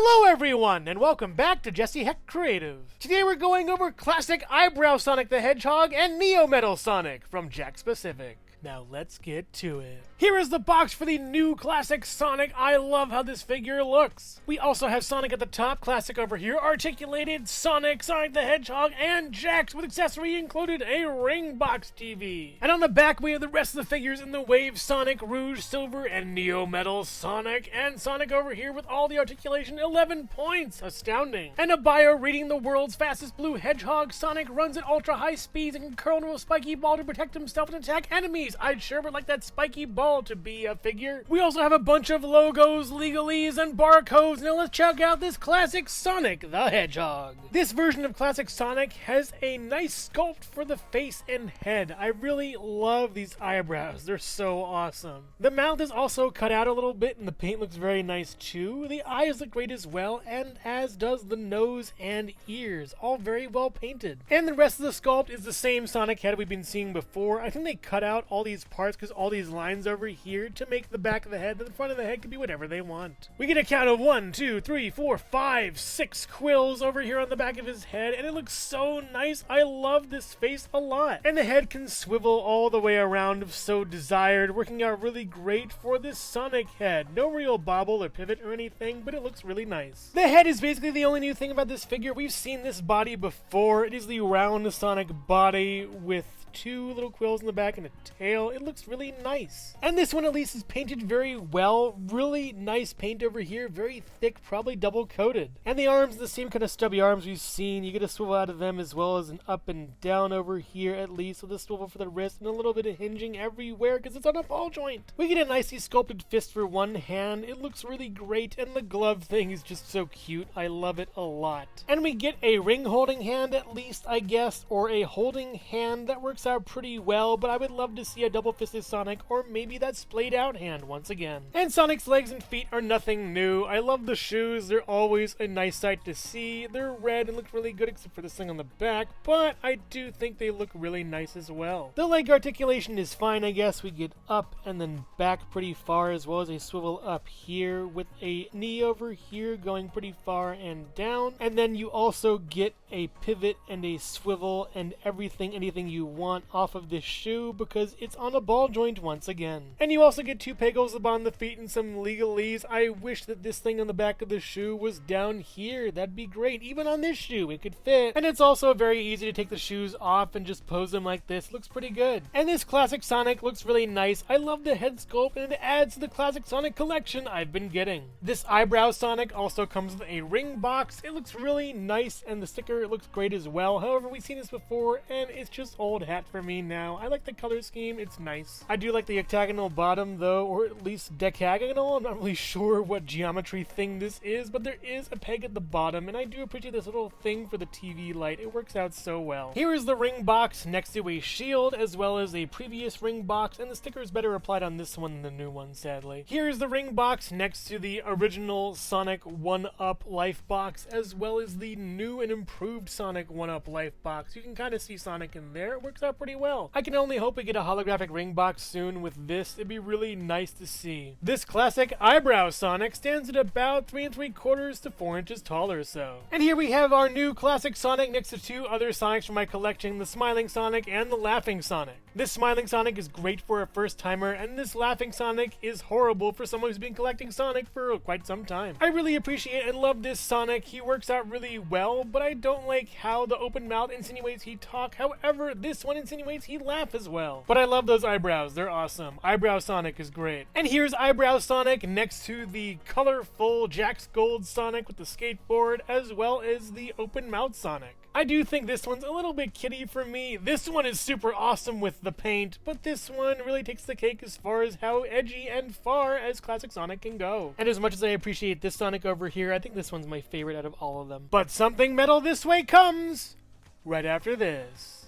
Hello everyone, and welcome back to Hecht Creative. Today we're going over classic eyebrow Sonic the Hedgehog and Neo Metal Sonic from Jakks Pacific. Now let's get to it. Here is the box for the new classic Sonic. I love how this figure looks. We also have Sonic at the top, classic over here, articulated, Sonic the Hedgehog, and Jakks with accessory included a ring box TV. And on the back we have the rest of the figures in the wave: Sonic, Rouge, Silver, and Neo Metal Sonic. And Sonic over here with all the articulation, 11 points, astounding. And a bio reading: the world's fastest blue hedgehog, Sonic runs at ultra high speeds and can curl into a spiky ball to protect himself and attack enemies. I'd sure would like that spiky ball to be a figure. We also have a bunch of logos, legalese, and barcodes. Now let's check out this classic Sonic the Hedgehog. This version of classic Sonic has a nice sculpt for the face and head. I really love these eyebrows. They're so awesome. The mouth is also cut out a little bit and the paint looks very nice too. The eyes look great as well, and as does the nose and ears. All very well painted. And the rest of the sculpt is the same Sonic head we've been seeing before. I think they cut out all these parts because all these lines over here to make the back of the head and the front of the head can be whatever they want. We get a count of 1, 2, 3, 4, 5, 6 quills over here on the back of his head, and it looks so nice. I love this face a lot. And the head can swivel all the way around if so desired, working out really great for this Sonic head. No real bobble or pivot or anything, but it looks really nice. The head is basically the only new thing about this figure. We've seen this body before. It is the round Sonic body with 2 little quills in the back and a tail. It looks really nice. And this one at least is painted very well. Really nice paint over here. Very thick, probably double coated. And the arms, the same kind of stubby arms we've seen. You get a swivel out of them as well as an up and down over here at least, with a swivel for the wrist and a little bit of hinging everywhere because it's on a ball joint. We get a nicely sculpted fist for one hand. It looks really great, and the glove thing is just so cute. I love it a lot. And we get a ring holding hand at least, I guess, or a holding hand that works out pretty well, but I would love to see a double-fisted Sonic, or maybe that splayed out hand once again. And Sonic's legs and feet are nothing new. I love the shoes. They're always a nice sight to see. They're red and look really good except for this thing on the back, but I do think they look really nice as well. The leg articulation is fine, I guess. We get up and then back pretty far, as well as a swivel up here with a knee over here going pretty far and down. And then you also get a pivot and a swivel and anything you want off of this shoe because it's on a ball joint once again. And you also get 2 pegos upon the feet and some legalese. I wish that this thing on the back of the shoe was down here. That'd be great. Even on this shoe it could fit. And it's also very easy to take the shoes off and just pose them like this. It looks pretty good. And this classic Sonic looks really nice. I love the head sculpt, and it adds to the classic Sonic collection I've been getting. This eyebrow Sonic also comes with a ring box. It looks really nice, and the sticker looks great as well. However, we've seen this before and it's just old hat for me now. I like the color scheme. It's nice. I do like the octagonal bottom though, or at least decagonal. I'm not really sure what geometry thing this is, but there is a peg at the bottom, and I do appreciate this little thing for the TV light. It works out so well. Here is the ring box next to a shield, as well as a previous ring box, and the sticker is better applied on this one than the new one, sadly. Here is the ring box next to the original Sonic 1-Up Life box, as well as the new and improved Sonic 1-Up Life box. You can kind of see Sonic in there. It works out pretty well. I can only hope we get a holographic ring box soon with this. It'd be really nice to see. This classic eyebrow Sonic stands at about 3 3/4 to 4 inches tall or so. And here we have our new classic Sonic next to 2 other Sonics from my collection, the Smiling Sonic and the Laughing Sonic. This Smiling Sonic is great for a first timer, and this Laughing Sonic is horrible for someone who's been collecting Sonic for quite some time. I really appreciate and love this Sonic. He works out really well, but I don't like how the open mouth insinuates he talk. However, this one insinuates he laugh as well. But I love those eyebrows. They're awesome. Eyebrow Sonic is great. And here's Eyebrow Sonic next to the colorful Jakks Gold Sonic with the skateboard, as well as the open mouth Sonic. I do think this one's a little bit kiddie for me. This one is super awesome with the paint, but this one really takes the cake as far as how edgy and far as classic Sonic can go. And as much as I appreciate this Sonic over here, I think this one's my favorite out of all of them. But something metal this way comes right after this.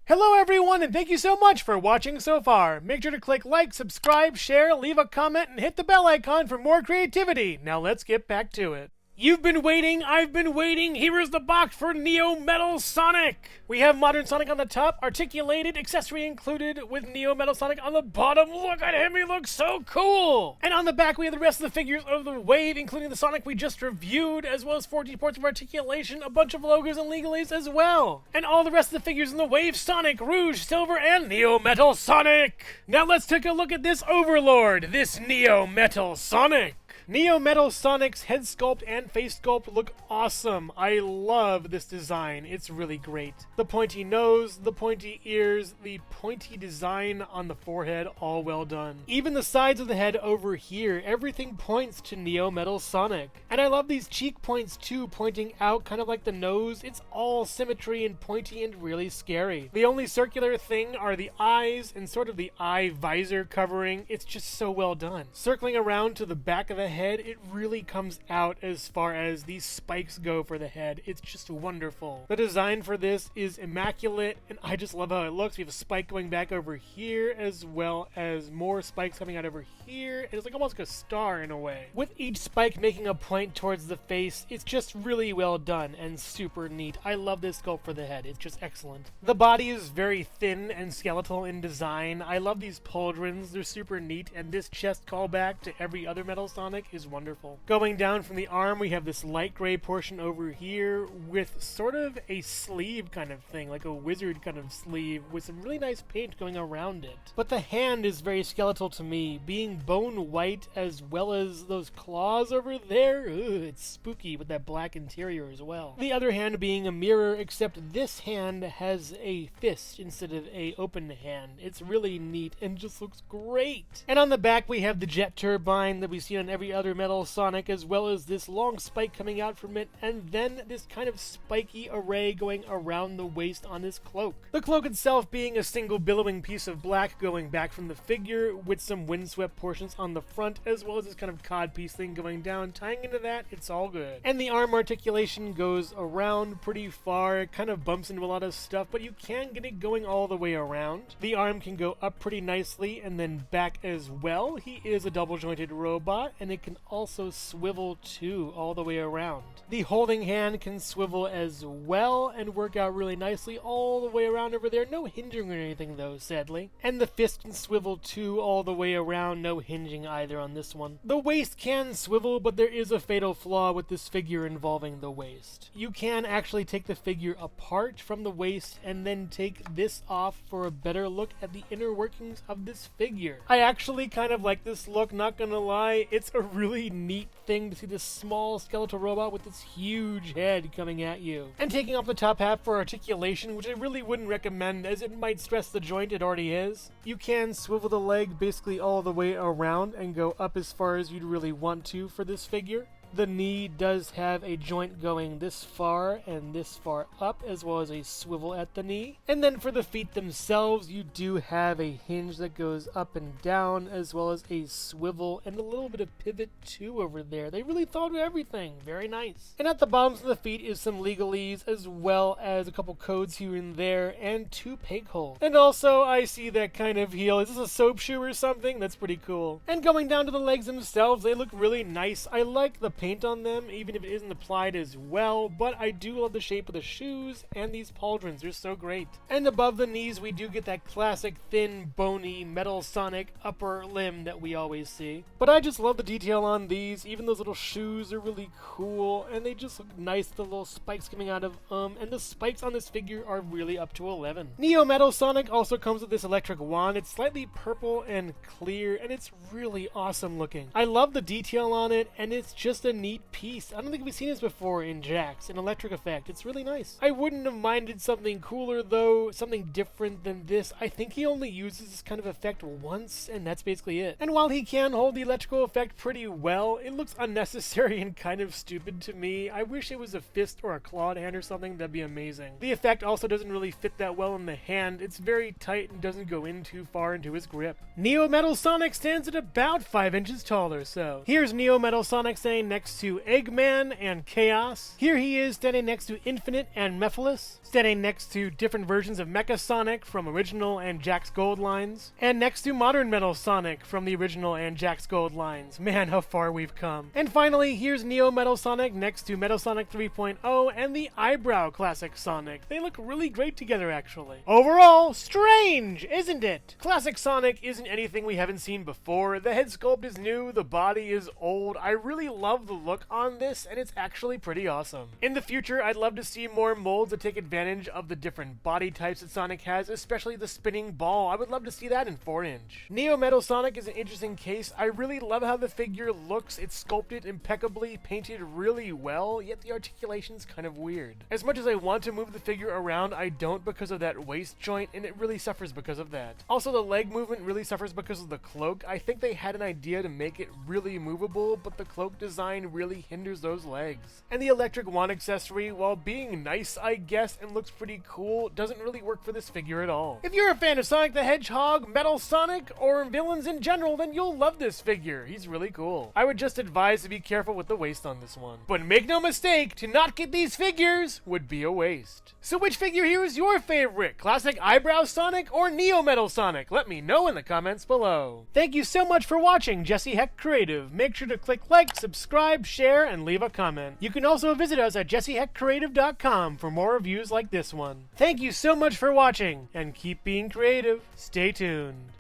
Hello everyone, and thank you so much for watching so far. Make sure to click like, subscribe, share, leave a comment, and hit the bell icon for more creativity. Now let's get back to it. You've been waiting, I've been waiting, here is the box for Neo Metal Sonic! We have Modern Sonic on the top, articulated, accessory included, with Neo Metal Sonic on the bottom. Look at him, he looks so cool! And on the back we have the rest of the figures of the wave, including the Sonic we just reviewed, as well as 14 ports of articulation, a bunch of logos and legalese as well. And all the rest of the figures in the wave: Sonic, Rouge, Silver, and Neo Metal Sonic! Now let's take a look at this Overlord, this Neo Metal Sonic! Neo Metal Sonic's head sculpt and face sculpt look awesome. I love this design. It's really great. The pointy nose, the pointy ears, the pointy design on the forehead, all well done. Even the sides of the head over here, everything points to Neo Metal Sonic. And I love these cheek points too, pointing out kind of like the nose. It's all symmetry and pointy and really scary. The only circular thing are the eyes and sort of the eye visor covering. It's just so well done. Circling around to the back of the head, it really comes out as far as these spikes go for the head. It's just wonderful. The design for this is immaculate, and I just love how it looks. We have a spike going back over here, as well as more spikes coming out over here, and it's like almost like a star in a way. With each spike making a point towards the face, it's just really well done and super neat. I love this sculpt for the head. It's just excellent. The body is very thin and skeletal in design. I love these pauldrons. They're super neat, and this chest callback to every other Metal Sonic is wonderful. Going down from the arm, we have this light gray portion over here with sort of a sleeve kind of thing, like a wizard kind of sleeve with some really nice paint going around it. But the hand is very skeletal to me, being bone white as well as those claws over there. Ugh, it's spooky with that black interior as well. The other hand being a mirror, except this hand has a fist instead of a open hand. It's really neat and just looks great. And on the back we have the jet turbine that we see on every other Metal Sonic, as well as this long spike coming out from it, and then this kind of spiky array going around the waist on his cloak. The cloak itself being a single billowing piece of black going back from the figure with some windswept portions on the front, as well as this kind of codpiece thing going down. Tying into that, it's all good. And the arm articulation goes around pretty far. It kind of bumps into a lot of stuff, but you can get it going all the way around. The arm can go up pretty nicely and then back as well. He is a double jointed robot, and it can also swivel too all the way around. The holding hand can swivel as well and work out really nicely all the way around over there. No hinging or anything though, sadly. And the fist can swivel too all the way around. No hinging either on this one. The waist can swivel, but there is a fatal flaw with this figure involving the waist. You can actually take the figure apart from the waist and then take this off for a better look at the inner workings of this figure. I actually kind of like this look, not gonna lie. It's a really neat thing to see this small skeletal robot with this huge head coming at you. And taking off the top half for articulation, which I really wouldn't recommend as it might stress the joint it already is. You can swivel the leg basically all the way around and go up as far as you'd really want to for this figure. The knee does have a joint going this far and this far up, as well as a swivel at the knee. And then for the feet themselves, you do have a hinge that goes up and down, as well as a swivel and a little bit of pivot too over there. They really thought of everything. Very nice. And at the bottoms of the feet is some legalese, as well as a couple codes here and there, and 2 peg holes. And also, I see that kind of heel. Is this a soap shoe or something? That's pretty cool. And going down to the legs themselves, they look really nice. I like the paint on them, even if it isn't applied as well, but I do love the shape of the shoes and these pauldrons. They're so great. And above the knees, we do get that classic thin, bony, Metal Sonic upper limb that we always see. But I just love the detail on these. Even those little shoes are really cool, and they just look nice, the little spikes coming out of and the spikes on this figure are really up to 11. Neo Metal Sonic also comes with this electric wand. It's slightly purple and clear, and it's really awesome looking. I love the detail on it, and it's just a neat piece. I don't think we've seen this before in Jakks, an electric effect. It's really nice. I wouldn't have minded something cooler though, something different than this. I think he only uses this kind of effect once, and that's basically it. And while he can hold the electrical effect pretty well, it looks unnecessary and kind of stupid to me. I wish it was a fist or a clawed hand or something. That'd be amazing. The effect also doesn't really fit that well in the hand. It's very tight and doesn't go in too far into his grip. Neo Metal Sonic stands at about 5 inches tall or so. Here's Neo Metal Sonic saying, next to Eggman and Chaos. Here he is standing next to Infinite and Mephiles, standing next to different versions of Mecha Sonic from original and Jakks Gold lines, and next to Modern Metal Sonic from the original and Jakks Gold lines. Man, how far we've come. And finally, here's Neo Metal Sonic next to Metal Sonic 3.0 and the Eyebrow Classic Sonic. They look really great together, actually. Overall, strange, isn't it? Classic Sonic isn't anything we haven't seen before. The head sculpt is new, the body is old. I really love the look on this, and it's actually pretty awesome. In the future, I'd love to see more molds that take advantage of the different body types that Sonic has, especially the spinning ball. I would love to see that in 4-inch. Neo Metal Sonic is an interesting case. I really love how the figure looks. It's sculpted impeccably, painted really well, yet the articulation's kind of weird. As much as I want to move the figure around, I don't because of that waist joint, and it really suffers because of that. Also, the leg movement really suffers because of the cloak. I think they had an idea to make it really movable, but the cloak design really hinders those legs. And the electric wand accessory, while being nice, I guess, and looks pretty cool, doesn't really work for this figure at all. If you're a fan of Sonic the Hedgehog, Metal Sonic, or villains in general, then you'll love this figure. He's really cool. I would just advise to be careful with the waist on this one. But make no mistake, to not get these figures would be a waste. So which figure here is your favorite? Classic Eyebrow Sonic or Neo Metal Sonic? Let me know in the comments below. Thank you so much for watching Jesse Hecht Creative. Make sure to click like, subscribe, share, and leave a comment. You can also visit us at jessehechtcreative.com for more reviews like this one. Thank you so much for watching, and keep being creative. Stay tuned.